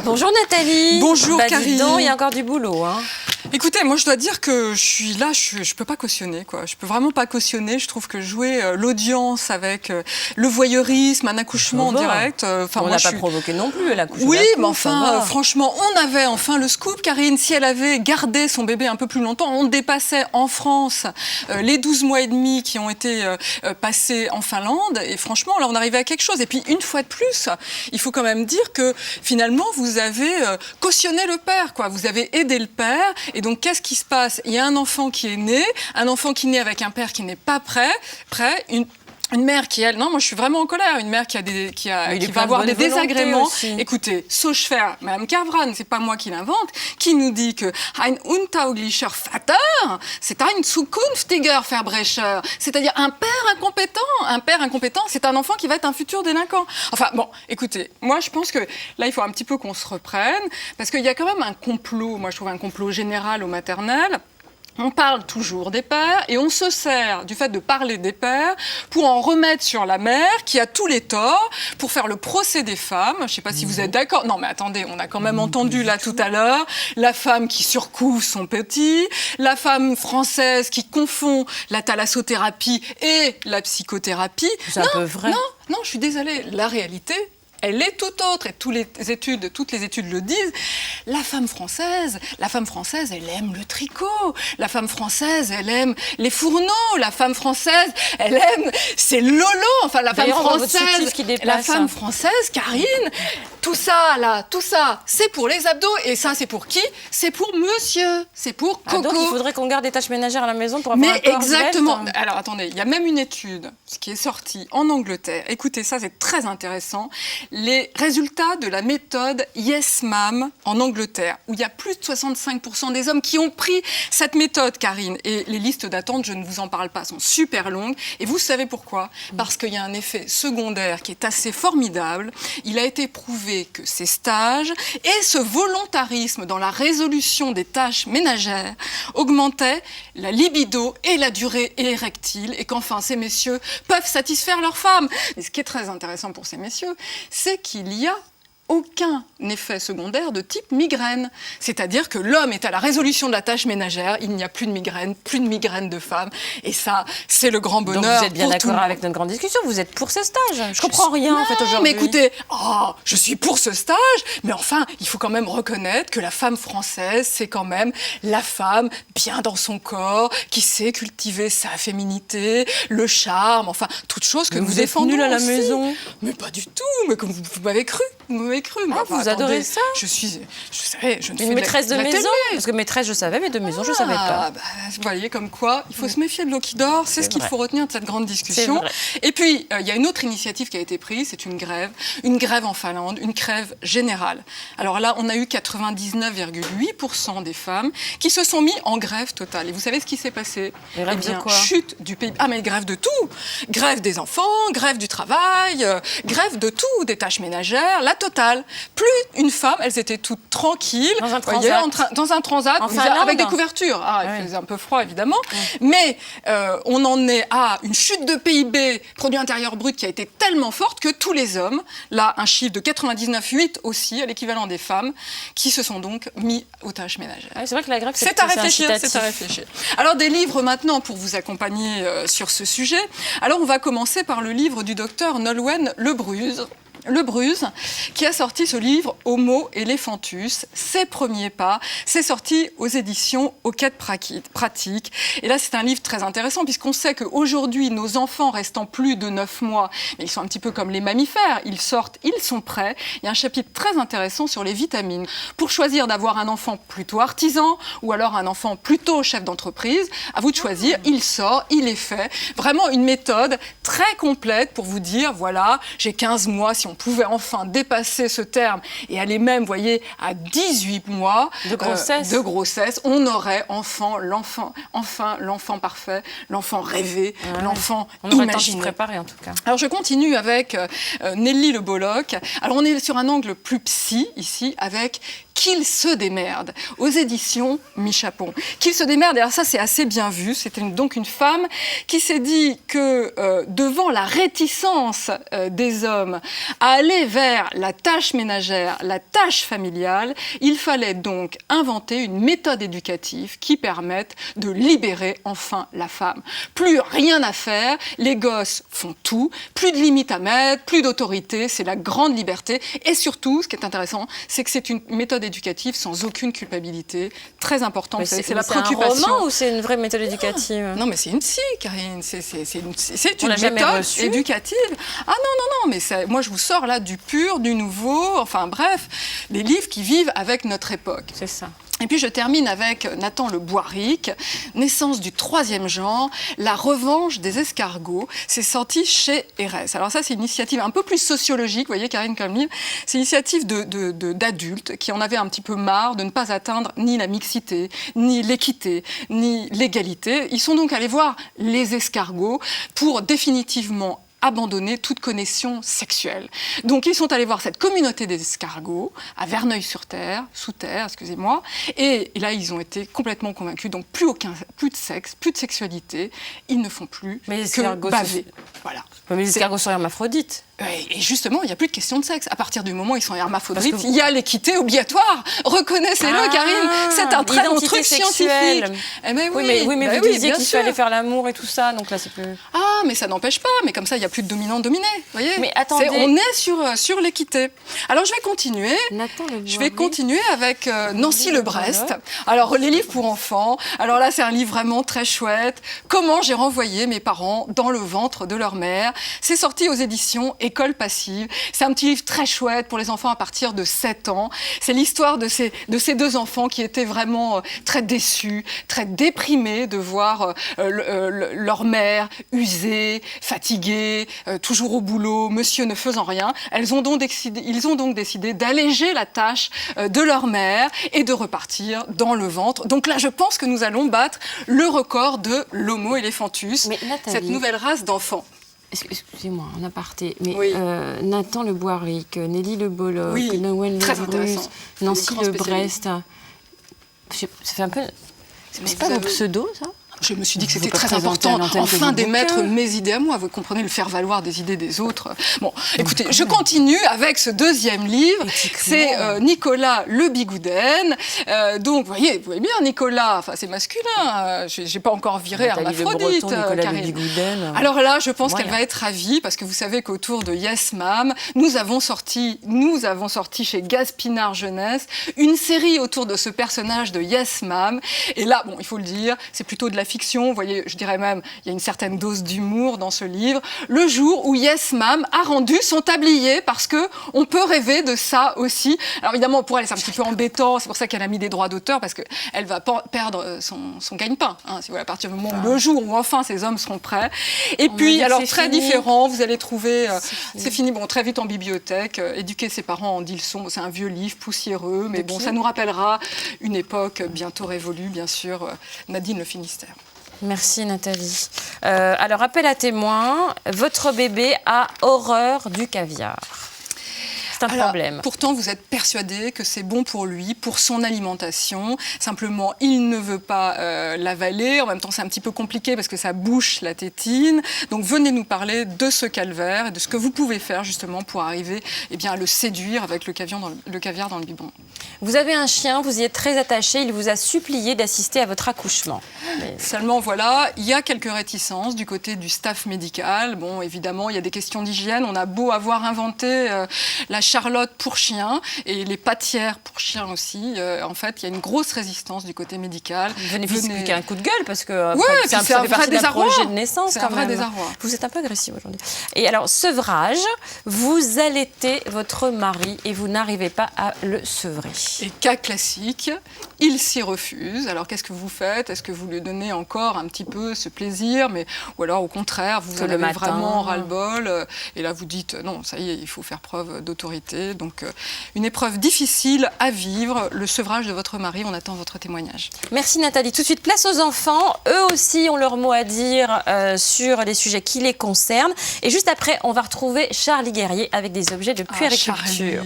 Bonjour Nathalie. Bonjour Karine. Dis donc, il y a encore du boulot. Hein. Écoutez, moi je dois dire que je suis là, je peux pas cautionner quoi. Je peux vraiment pas cautionner. Je trouve que jouer l'audience avec le voyeurisme, un accouchement en direct. On n'a pas provoqué non plus l'accouchement. Oui, mais enfin, franchement, on avait enfin le scoop, Karine. Si elle avait gardé son bébé un peu plus longtemps, on dépassait en France les 12 mois et demi qui ont été passés en Finlande. Et franchement, là, on arrivait à quelque chose. Et puis, une fois de plus, il faut quand même dire que finalement, vous avez cautionné le père, quoi. Vous avez aidé le père. Et donc, qu'est-ce qui se passe? Il y a un enfant qui est né, avec un père qui n'est pas prêt, une mère qui, elle, non, moi je suis vraiment en colère, une mère qui va avoir des désagréments. Aussi. Écoutez, Sauchefer, Madame Carvran, c'est pas moi qui l'invente, qui nous dit que ein untauglicher Vater, c'est ein zukünftiger Verbrecher, c'est-à-dire un père incompétent. Un père incompétent, c'est un enfant qui va être un futur délinquant. Enfin bon, écoutez, moi je pense que là il faut un petit peu qu'on se reprenne, parce qu'il y a quand même un complot, moi je trouve un complot général au maternel. On parle toujours des pères et on se sert du fait de parler des pères pour en remettre sur la mère qui a tous les torts, pour faire le procès des femmes. Je ne sais pas si vous êtes d'accord. Non mais attendez, on a quand même entendu là tout à l'heure la femme qui surcouvre son petit, la femme française qui confond la thalassothérapie et la psychothérapie. C'est un peu vrai. Non, je suis désolée. La réalité, elle est tout autre, et toutes les études le disent. La femme française, elle aime le tricot. La femme française, elle aime les fourneaux. La femme française, elle aime ses lolos. Enfin, la femme française, Karine, tout ça, c'est pour les abdos. Et ça, c'est pour qui? C'est pour monsieur. C'est pour Coco. Donc, il faudrait qu'on garde des tâches ménagères à la maison pour avoir un corps exactement. svelte. Alors, attendez, il y a même une étude qui est sortie en Angleterre. Écoutez, ça, c'est très intéressant. Les résultats de la méthode Yes Ma'am en Angleterre, où il y a plus de 65% des hommes qui ont pris cette méthode, Karine. Et les listes d'attente, je ne vous en parle pas, sont super longues. Et vous savez pourquoi? Parce qu'il y a un effet secondaire qui est assez formidable. Il a été prouvé que ces stages et ce volontarisme dans la résolution des tâches ménagères augmentaient la libido et la durée érectile, et qu'enfin, ces messieurs peuvent satisfaire leurs femmes. Et ce qui est très intéressant pour ces messieurs, c'est qu'il y a aucun effet secondaire de type migraine. C'est-à-dire que l'homme est à la résolution de la tâche ménagère, il n'y a plus de migraine de femme. Et ça, c'est le grand bonheur. Donc vous êtes bien d'accord avec notre grande discussion, vous êtes pour ce stage. Je comprends rien en fait aujourd'hui. Mais écoutez, je suis pour ce stage, mais enfin, il faut quand même reconnaître que la femme française, c'est quand même la femme bien dans son corps, qui sait cultiver sa féminité, le charme, enfin, toutes choses que nous défendons nulle à la aussi. maison. Mais pas du tout, mais comme vous m'avez cru. Mais vous adorez ça? Je savais, je ne Une fais maîtresse de la maison? télé. Parce que maîtresse, je savais, mais de maison, je ne savais pas. Vous voyez, comme quoi, il faut se méfier de l'eau qui dort. C'est ce qu'il faut retenir de cette grande discussion. Et puis, il y a une autre initiative qui a été prise, c'est une grève en Finlande, une grève générale. Alors là, on a eu 99,8% des femmes qui se sont mis en grève totale. Et vous savez ce qui s'est passé? Chute du PIB. Ah, mais grève de tout. Grève des enfants, grève du travail, grève de tout, des tâches ménagères, la totale. Plus une femme, elles étaient toutes tranquilles, dans un transat, dans un transat avec des couvertures. Il faisait un peu froid évidemment, mais on en est à une chute de PIB, produit intérieur brut, qui a été tellement forte que tous les hommes, là un chiffre de 99,8 aussi, à l'équivalent des femmes, qui se sont donc mis aux tâches ménagères. C'est vrai que la grève, c'est à réfléchir. Alors des livres maintenant pour vous accompagner sur ce sujet. Alors on va commencer par le livre du docteur Nolwenn Lebruze, qui a sorti ce livre Homo Elephantus, ses premiers pas. C'est sorti aux éditions Aux Quêtes Pratiques. Et là, c'est un livre très intéressant, puisqu'on sait qu'aujourd'hui, nos enfants restant plus de 9 mois, ils sont un petit peu comme les mammifères, ils sortent, ils sont prêts. Il y a un chapitre très intéressant sur les vitamines. Pour choisir d'avoir un enfant plutôt artisan, ou alors un enfant plutôt chef d'entreprise, à vous de choisir, il sort, il est fait. Vraiment une méthode très complète pour vous dire, voilà, j'ai 15 mois, si on pouvait enfin dépasser ce terme et aller même, voyez, à 18 mois de grossesse, on aurait enfin l'enfant parfait, l'enfant rêvé, l'enfant on aurait imaginé. Le temps de s'y préparer en tout cas. Alors je continue avec Nelly Le Bolloc. Alors on est sur un angle plus psy ici avec Qu'il se démerde, aux éditions Mi-Chapon. Qu'il se démerde, et alors ça c'est assez bien vu, c'était donc une femme qui s'est dit que devant la réticence des hommes à aller vers la tâche ménagère, la tâche familiale, il fallait donc inventer une méthode éducative qui permette de libérer enfin la femme. Plus rien à faire, les gosses font tout, plus de limites à mettre, plus d'autorité, c'est la grande liberté. Et surtout, ce qui est intéressant, c'est que c'est une méthode éducative sans aucune culpabilité, très important. C'est la préoccupation. C'est un roman ou c'est une vraie méthode éducative? Non, mais c'est une psy, Karine. C'est une méthode éducative. Ah non, mais moi je vous sors là du pur, du nouveau, enfin bref, des livres qui vivent avec notre époque. C'est ça. Et puis je termine avec Nathan Le Boiric, Naissance du troisième genre, La revanche des escargots. C'est sorti chez Erez. Alors ça, c'est une initiative un peu plus sociologique, vous voyez, Karine, comme livre. C'est une initiative d'adultes qui en avaient un petit peu marre de ne pas atteindre ni la mixité, ni l'équité, ni l'égalité. Ils sont donc allés voir les escargots pour définitivement abandonner toute connexion sexuelle. Donc ils sont allés voir cette communauté des escargots à Verneuil-sur-Terre, sous terre, excusez-moi, et là ils ont été complètement convaincus. Donc plus de sexe, plus de sexualité, ils ne font plus que baver. Voilà. Mais les escargots sont hermaphrodites. Et justement, il n'y a plus de question de sexe. À partir du moment où ils sont hermaphrodites, il y a l'équité obligatoire. Reconnaissez-le, Karine. C'est un très bon truc scientifique. Eh ben oui, mais vous disiez qu'il fallait faire l'amour et tout ça, donc là c'est plus... Ah, mais ça n'empêche pas. Mais comme ça, il n'y a plus de dominant-dominé. Voyez. Mais attendez. On est sur l'équité. Alors je vais continuer. Je vais continuer avec Nancy Lebrest. Alors les livres pour enfants. Alors là, c'est un livre vraiment très chouette. Comment j'ai renvoyé mes parents dans le ventre de leur mère. C'est sorti aux éditions École passive. C'est un petit livre très chouette pour les enfants à partir de 7 ans. C'est l'histoire de ces deux enfants qui étaient vraiment très déçus, très déprimés de voir leur mère usée, fatiguée, toujours au boulot, monsieur ne faisant rien. Ils ont donc décidé d'alléger la tâche de leur mère et de repartir dans le ventre. Donc là, je pense que nous allons battre le record de l'Homo elephantus, cette nouvelle race d'enfants. Excusez-moi, en aparté, mais oui. Nathan Le Boiric, Nelly Le Bolloc, Noël Lebrus, Nancy Lebrest, ça fait un peu... C'est pas vos pseudos, ça? Je me suis dit que c'était très important, enfin, d'émettre mes idées à moi. Vous comprenez, le faire-valoir des idées des autres. Bon, écoutez, je continue avec ce deuxième livre. C'est Nicolas Le Bigouden. Donc, vous voyez bien, Nicolas, enfin, c'est masculin. J'ai pas encore viré hermaphrodite, Karine. Alors là, je pense qu'elle va être ravie, parce que vous savez qu'autour de Yes Mam, nous avons sorti chez Gaspinard Jeunesse une série autour de ce personnage de Yes Mam. Et là, bon, il faut le dire, c'est plutôt de la fiction, vous voyez, je dirais même, il y a une certaine dose d'humour dans ce livre. Le jour où Yes Mam a rendu son tablier, parce que on peut rêver de ça aussi. Alors évidemment, pour elle, c'est un petit peu embêtant, c'est pour ça qu'elle a mis des droits d'auteur, parce qu'elle va perdre son gagne-pain, hein, si vous voulez, à partir du moment où le jour où enfin ces hommes seront prêts. Et puis, alors très différent, vous allez trouver, c'est fini, bon, très vite en bibliothèque, Éduquer ses parents en 10 leçons, c'est un vieux livre poussiéreux, mais bon, ça nous rappellera une époque bientôt révolue, bien sûr, Nadine Le Finistère. Merci Nathalie. Alors, appel à témoins, votre bébé a horreur du caviar. C'est un problème. Pourtant, vous êtes persuadé que c'est bon pour lui, pour son alimentation. Simplement, il ne veut pas l'avaler. En même temps, c'est un petit peu compliqué parce que ça bouche la tétine. Donc, venez nous parler de ce calvaire et de ce que vous pouvez faire justement pour arriver à le séduire avec le caviar dans le biberon. Vous avez un chien, vous y êtes très attaché. Il vous a supplié d'assister à votre accouchement. Seulement, voilà, il y a quelques réticences du côté du staff médical. Bon, évidemment, il y a des questions d'hygiène. On a beau avoir inventé la Charlotte pour chien et les pâtières pour chien aussi. En fait, il y a une grosse résistance du côté médical. Venez expliquer un coup de gueule parce que c'est un vrai désarroi. Projet de naissance. C'est un vrai désarroi. Vous êtes un peu agressive aujourd'hui. Et alors, sevrage, vous allaitez votre mari et vous n'arrivez pas à le sevrer. Et cas classique, il s'y refuse. Alors, qu'est-ce que vous faites? Est-ce que vous lui donnez encore un petit peu ce plaisir, ou alors au contraire, vous en avez vraiment ras-le-bol et là vous dites non, ça y est, il faut faire preuve d'autorité. Donc, une épreuve difficile à vivre, le sevrage de votre mari. On attend votre témoignage. Merci Nathalie. Tout de suite, place aux enfants. Eux aussi ont leur mot à dire sur les sujets qui les concernent. Et juste après, on va retrouver Charlie Guerrier avec des objets de puériculture.